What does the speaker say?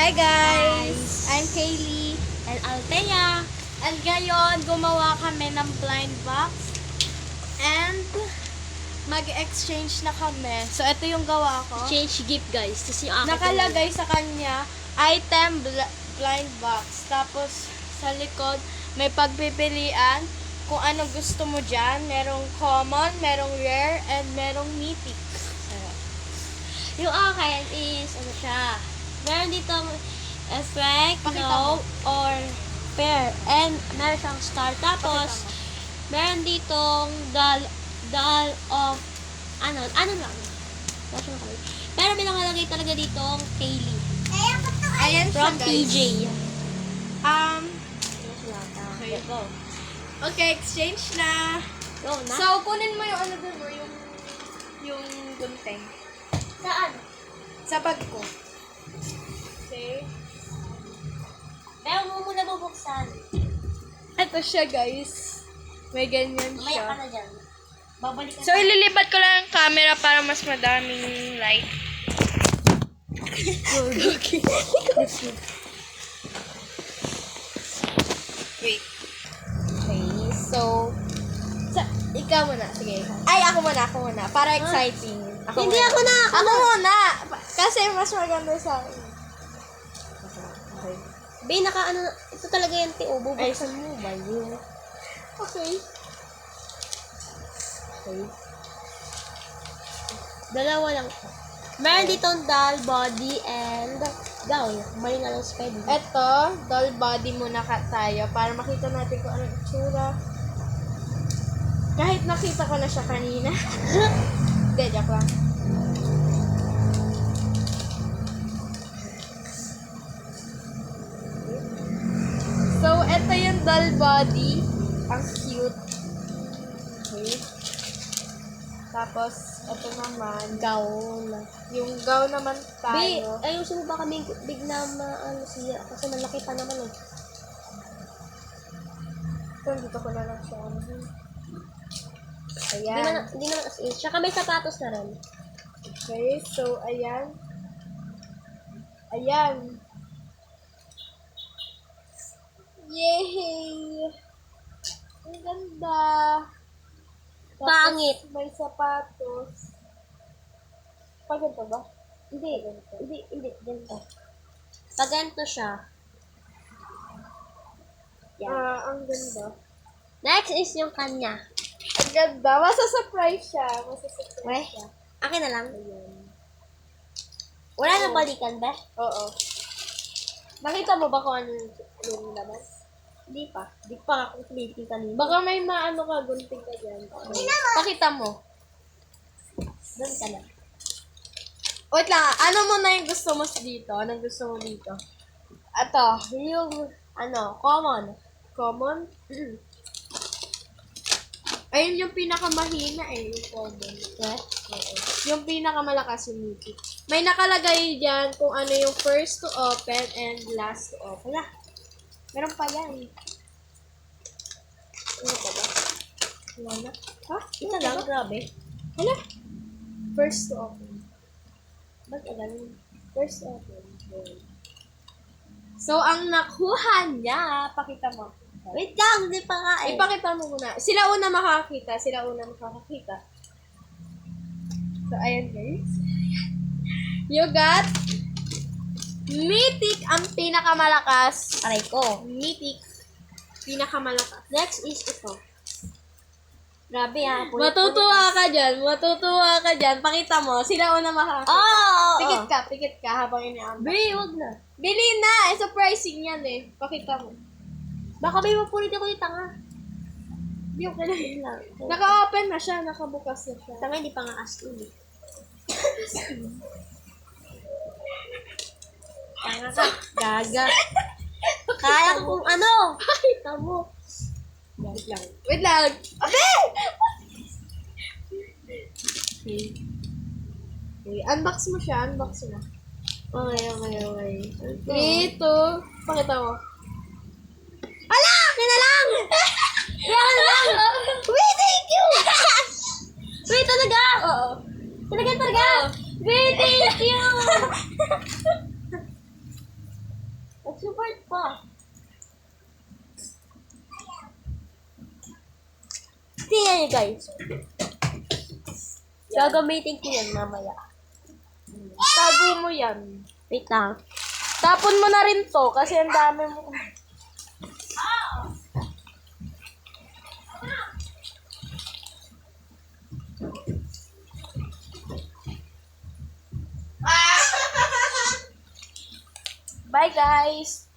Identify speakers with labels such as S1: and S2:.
S1: Hi guys! I'm Kaylee.
S2: And Althea. And ngayon, gumawa kami ng blind box.
S1: And mag-exchange na kami. So, ito yung gawa ko.
S2: Change gift, guys. Kasi yung akin.
S1: Nakalagay sa kanya, item blind box. Tapos, sa likod, may pagpipilian kung anong gusto mo dyan. Merong common, merong rare, and merong mythic.
S2: Yung akin is, ano siya, meron dito effect,
S1: Pakita
S2: no,
S1: mo.
S2: or pair. And meron siyang star. Tapos, meron ditong doll of, ano lang. Pero may nakalagay talaga ditong Kaylee.
S1: Ayan siya,
S2: From
S1: guys.
S2: TJ.
S1: Okay.
S2: Go.
S1: Okay, exchange na.
S2: Go na.
S1: So, kunin mo yung ano dun mo, yung gunting.
S2: Saan?
S1: Sa bag ko. Okay.
S2: Pero mo muna bubuksan.
S1: Ito siya, guys. May ganyan
S2: Mamaya ka
S1: siya.
S2: na dyan. Babalik ka
S1: So, ililipat ko lang ang camera para mas madaming light. Okay. Wait. Okay, so... ikaw muna. Sige, ikaw. Ay, ako muna. Para exciting.
S2: Hindi, ako na.
S1: Ako muna. Kasi mas maganda sa akin. Okay.
S2: Be, ito talaga yung
S1: Ay,
S2: bubuksan mo ba yun?
S1: Okay. Okay.
S2: Dalawa lang. Meron ditong doll, body, and gown. Mali na lang spelling.
S1: Eto, doll body muna tayo para makita natin kung anong itsura. Kahit nakita ko na siya kanina. Hindi, joke lang. So, eto yung doll body. Ang cute. Okay. Tapos, eto naman.
S2: Gown.
S1: Yung gown naman
S2: Be,
S1: tayo.
S2: ayusin mo ba kami bigla siya? Kasi malaki pa naman eh.
S1: Ito, dito ko na lang siya.
S2: Hindi
S1: Ayan.
S2: naman as is. Tsaka may sapatos na rin.
S1: Okay, so, ayan. Ayan. Yay! Ang ganda. Tapos,
S2: Pangit.
S1: may sapatos. Paganda ba?
S2: Hindi. Ganito. Pag ganito siya. Yan.
S1: Ang ganda.
S2: Next is yung kanya.
S1: Ang ganda. Masa-surprise siya.
S2: Weh,
S1: siya.
S2: akin na lang.
S1: Ayan.
S2: Wala nang balikan ba?
S1: Oo. Nakita mo ba kung ano yung laman?
S2: Hindi pa. Hindi pa ako kumilitin kanina.
S1: Baka may maano ka, gunting ka dyan. Okay. Pakita mo.
S2: Doon ka na.
S1: Wait lang, ano mo na yung gusto mo dito? Anong gusto mo dito? Ito, yung,
S2: Common.
S1: common. Ayun yung pinakamahina yung common.
S2: Okay.
S1: Oo. Yung pinakamalakas yung mythic. May nakalagay dyan kung ano yung first to open and last to open. Wala. Meron pa yan. Ano pa ba? Wala na. Ha?
S2: Ito lang, grabe.
S1: Hala. First to open.
S2: Ba't ganun?
S1: First to open. Ayan. So, ang nakuha niya, pakita mo.
S2: Wait lang, hindi pa nga eh.
S1: Ipakita mo muna. Sila una makakita. So, ayan guys. You got Mythic ang pinakamalakas.
S2: Aray ko.
S1: Mythic. Pinakamalakas.
S2: Next is ito. Grabe ha.
S1: Matutuwa ka dyan. Pakita mo. Sila una makakita.
S2: Oh!
S1: Pikit ka habang iniambak.
S2: Be, wag na.
S1: Bili na! Surprising yan Pakita mo.
S2: Baka may mapulit ako yung tanga.
S1: Hindi okay na.
S2: Yun lang.
S1: Naka-open na siya. Nakabukas na siya.
S2: Tanga, hindi pa nga as in eh. Tanga ka. Gaga. Kaya ko kung ano.
S1: Pakita mo. Wait lang. Ate! Okay. Unbox mo siya.
S2: Okay.
S1: 3, 2, pakita mo.
S2: Ala! Akin na lang! Akin na lang! Wait, thank you! Wait, talaga!
S1: Oo.
S2: Talaga! Wait, thank you! start pa. Tingnan niyo guys. Gagamitin ko yan mamaya.
S1: Tago mo yan.
S2: Wait lang.
S1: Tapon mo na rin to kasi ang dami mo. Bye guys!